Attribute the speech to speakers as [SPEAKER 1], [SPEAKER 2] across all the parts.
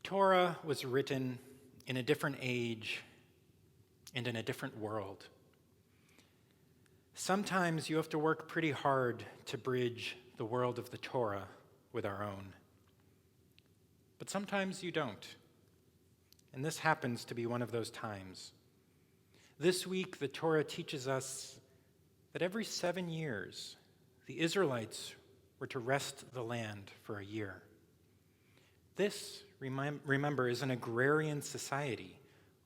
[SPEAKER 1] Torah was written in a different age and in a different world. Sometimes you have to work pretty hard to bridge the world of the Torah with our own. But sometimes you don't. And this happens to be one of those times. This week, the Torah teaches us that every 7 years, the Israelites were to rest the land for a year. This, remember, is an agrarian society.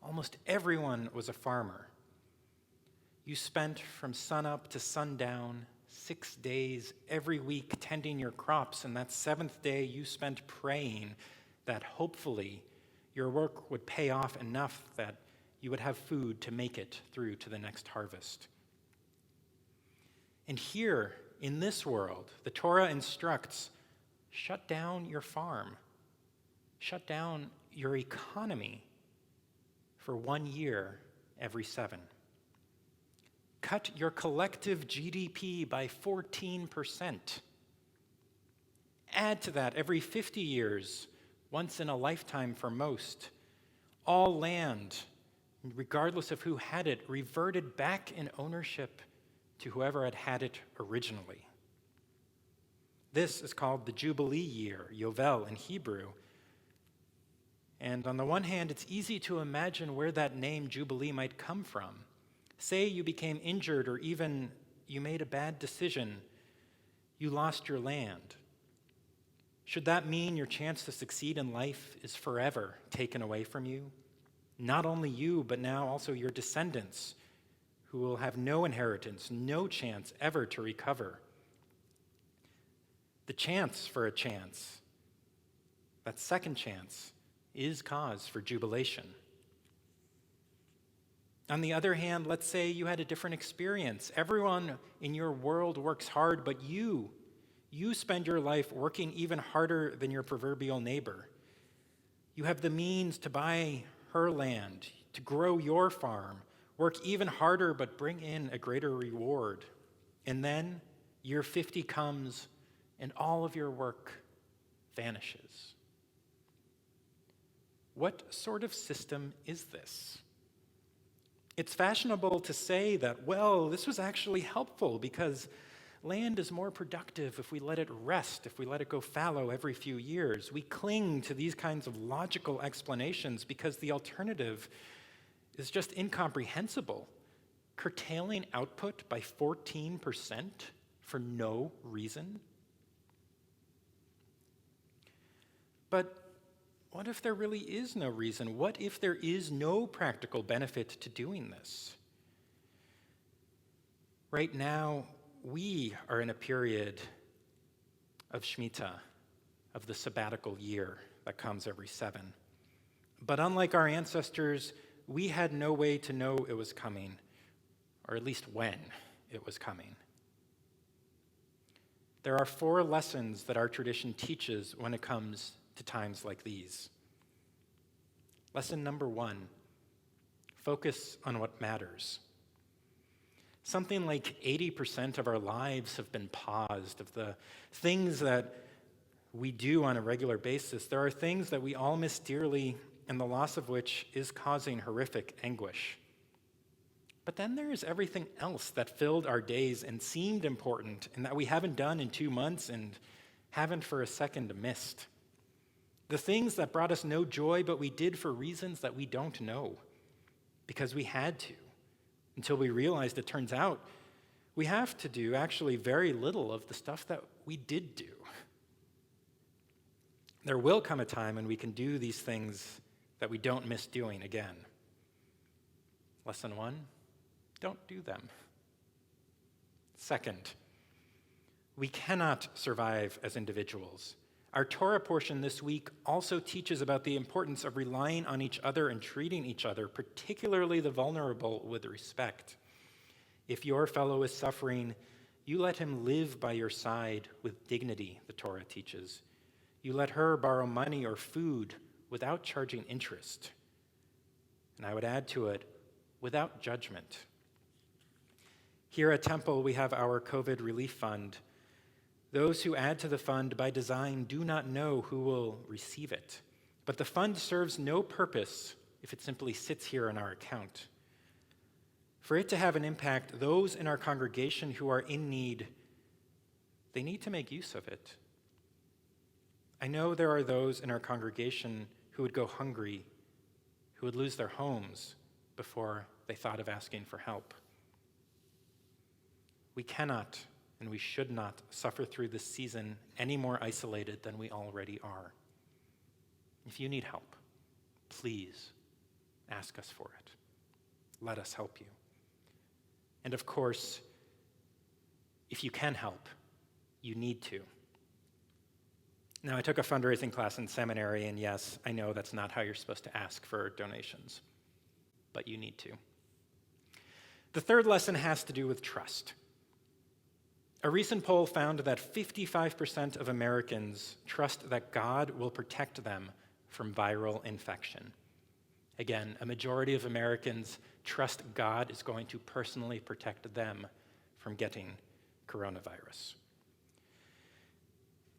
[SPEAKER 1] Almost everyone was a farmer. You spent from sunup to sundown 6 days every week tending your crops, and that seventh day you spent praying that hopefully your work would pay off enough that you would have food to make it through to the next harvest. And here, in this world, the Torah instructs, shut down your farm. Shut down your economy for 1 year every 7. Cut your collective GDP by 14%. Add to that every 50 years, once in a lifetime for most, all land, regardless of who had it, reverted back in ownership to whoever had it originally. This is called the Jubilee year, Yovel in Hebrew. And on the one hand, it's easy to imagine where that name Jubilee might come from. Say you became injured or even you made a bad decision, you lost your land. Should that mean your chance to succeed in life is forever taken away from you? Not only you, but now also your descendants, who will have no inheritance, no chance ever to recover. The chance for a chance, that second chance, is cause for jubilation. On the other hand, let's say you had a different experience. Everyone in your world works hard, but you spend your life working even harder than your proverbial neighbor. You have the means to buy her land, to grow your farm, work even harder but bring in a greater reward. And then year 50 comes and all of your work vanishes. What sort of system is this? It's fashionable to say that, well, this was actually helpful because land is more productive if we let it rest, if we let it go fallow every few years. We cling to these kinds of logical explanations because the alternative is just incomprehensible. Curtailing output by 14% for no reason? But what if there really is no reason? What if there is no practical benefit to doing this? Right now, we are in a period of Shemitah, of the sabbatical year that comes every 7. But unlike our ancestors, we had no way to know it was coming, or at least when it was coming. There are 4 lessons that our tradition teaches when it comes to times like these. Lesson number 1, focus on what matters. Something like 80% of our lives have been paused. Of the things that we do on a regular basis, there are things that we all miss dearly, and the loss of which is causing horrific anguish. But then there is everything else that filled our days and seemed important, and that we haven't done in 2 months and haven't for a second missed. The things that brought us no joy, but we did for reasons that we don't know, because we had to, until we realized it turns out we have to do actually very little of the stuff that we did do. There will come a time when we can do these things that we don't miss doing again. Lesson 1, don't do them. Second, we cannot survive as individuals. Our Torah portion this week also teaches about the importance of relying on each other and treating each other, particularly the vulnerable, with respect. If your fellow is suffering, you let him live by your side with dignity, the Torah teaches. You let her borrow money or food without charging interest. And I would add to it, without judgment. Here at Temple, we have our COVID relief fund. Those who add to the fund by design do not know who will receive it. but the fund serves no purpose if it simply sits here in our account. For it to have an impact, those in our congregation who are in need, they need to make use of it. I know there are those in our congregation who would go hungry, who would lose their homes before they thought of asking for help. We cannot and we should not suffer through this season any more isolated than we already are. If you need help, please ask us for it. Let us help you. And of course, if you can help, you need to. Now, I took a fundraising class in seminary, and yes, I know that's not how you're supposed to ask for donations, but you need to. The third lesson has to do with trust. A recent poll found that 55% of Americans trust that God will protect them from viral infection. Again, a majority of Americans trust God is going to personally protect them from getting coronavirus.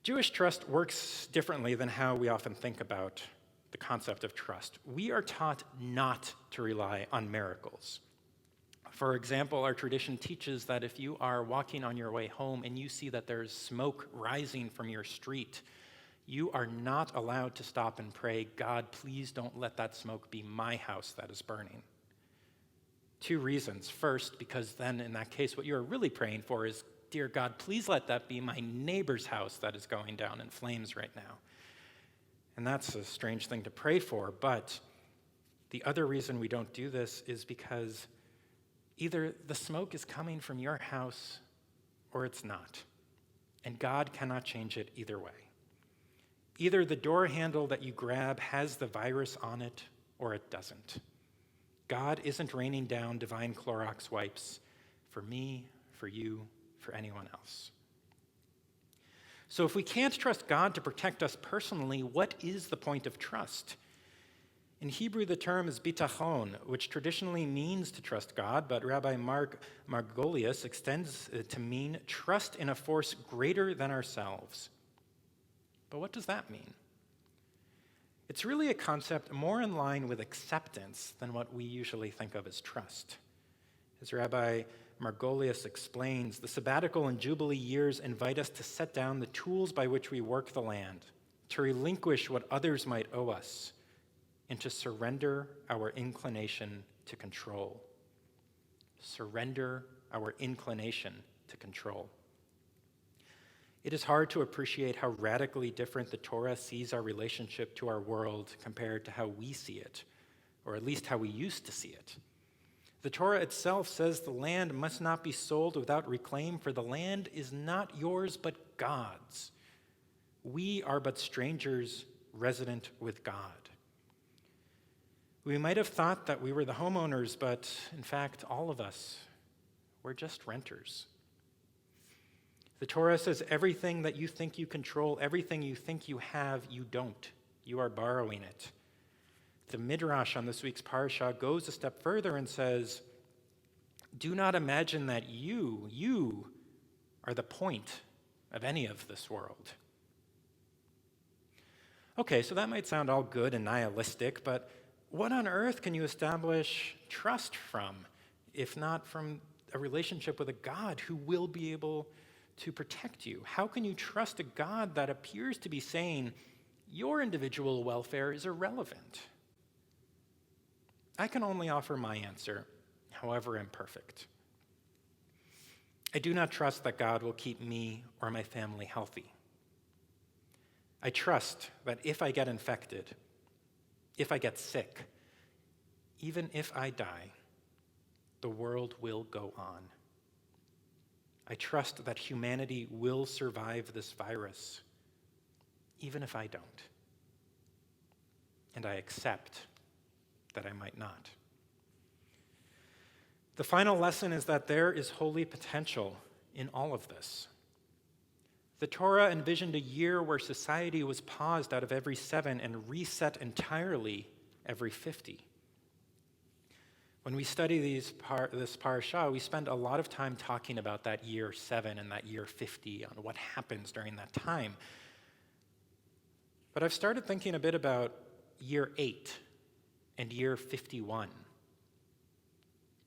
[SPEAKER 1] Jewish trust works differently than how we often think about the concept of trust. We are taught not to rely on miracles. For example, our tradition teaches that if you are walking on your way home and you see that there's smoke rising from your street, you are not allowed to stop and pray, God, please don't let that smoke be my house that is burning. 2 reasons. First, because then in that case, what you're really praying for is, dear God, please let that be my neighbor's house that is going down in flames right now. And that's a strange thing to pray for, but the other reason we don't do this is because either the smoke is coming from your house or it's not. And God cannot change it either way. Either the door handle that you grab has the virus on it or it doesn't. God isn't raining down divine Clorox wipes for me, for you, for anyone else. So if we can't trust God to protect us personally, what is the point of trust? In Hebrew, the term is bitachon, which traditionally means to trust God, but Rabbi Margolius extends it to mean trust in a force greater than ourselves. But what does that mean? It's really a concept more in line with acceptance than what we usually think of as trust. As Rabbi Margolius explains, the sabbatical and jubilee years invite us to set down the tools by which we work the land, to relinquish what others might owe us, and to surrender our inclination to control. Surrender our inclination to control. It is hard to appreciate how radically different the Torah sees our relationship to our world compared to how we see it, or at least how we used to see it. The Torah itself says the land must not be sold without reclaim, for the land is not yours but God's. We are but strangers resident with God. We might have thought that we were the homeowners, but in fact, all of us, we're just renters. The Torah says everything that you think you control, everything you think you have, you don't. You are borrowing it. The Midrash on this week's parasha goes a step further and says, do not imagine that you are the point of any of this world. Okay, so that might sound all good and nihilistic, but what on earth can you establish trust from, if not from a relationship with a God who will be able to protect you? How can you trust a God that appears to be saying your individual welfare is irrelevant? I can only offer my answer, however imperfect. I do not trust that God will keep me or my family healthy. I trust that if I get infected, if I get sick, even if I die, the world will go on. I trust that humanity will survive this virus, even if I don't. And I accept that I might not. The final lesson is that there is holy potential in all of this. The Torah envisioned a year where society was paused out of every 7 and reset entirely every 50. When we study this parasha, we spend a lot of time talking about that year 7 and that year 50, on what happens during that time. But I've started thinking a bit about year 8 and year 51.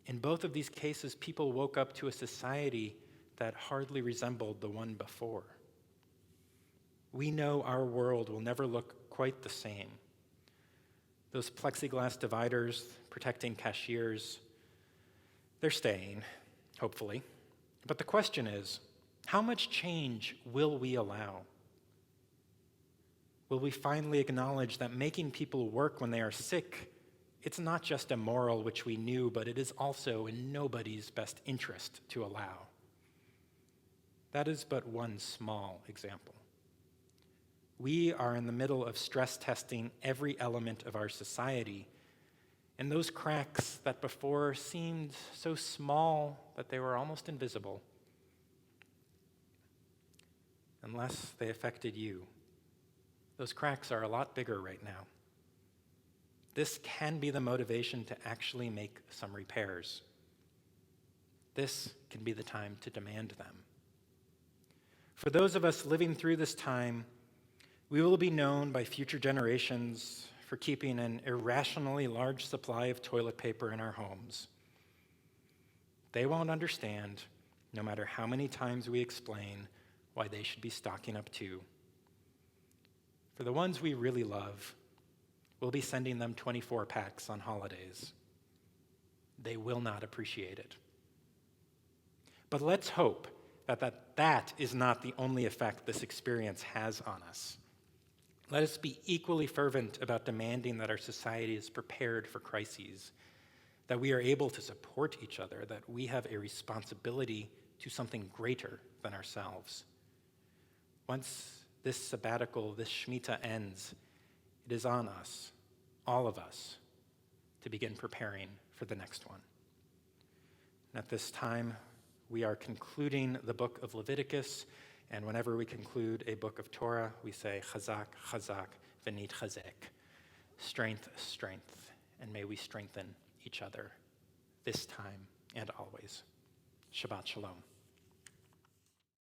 [SPEAKER 1] In both of these cases, people woke up to a society that hardly resembled the one before. We know our world will never look quite the same. Those plexiglass dividers protecting cashiers, they're staying, hopefully. But the question is, how much change will we allow? Will we finally acknowledge that making people work when they are sick, it's not just immoral, which we knew, but it is also in nobody's best interest to allow? That is but one small example. We are in the middle of stress testing every element of our society, and those cracks that before seemed so small that they were almost invisible, unless they affected you, those cracks are a lot bigger right now. This can be the motivation to actually make some repairs. This can be the time to demand them. For those of us living through this time, we will be known by future generations for keeping an irrationally large supply of toilet paper in our homes. They won't understand, no matter how many times we explain, why they should be stocking up too. For the ones we really love, we'll be sending them 24 packs on holidays. They will not appreciate it. But let's hope that is not the only effect this experience has on us. Let us be equally fervent about demanding that our society is prepared for crises, that we are able to support each other, that we have a responsibility to something greater than ourselves. Once this sabbatical, this Shemitah ends, it is on us, all of us, to begin preparing for the next one. And at this time, we are concluding the book of Leviticus, and whenever we conclude a book of Torah, we say, Chazak, Chazak, V'nit Chazek. Strength, strength, and may we strengthen each other this time and always. Shabbat Shalom.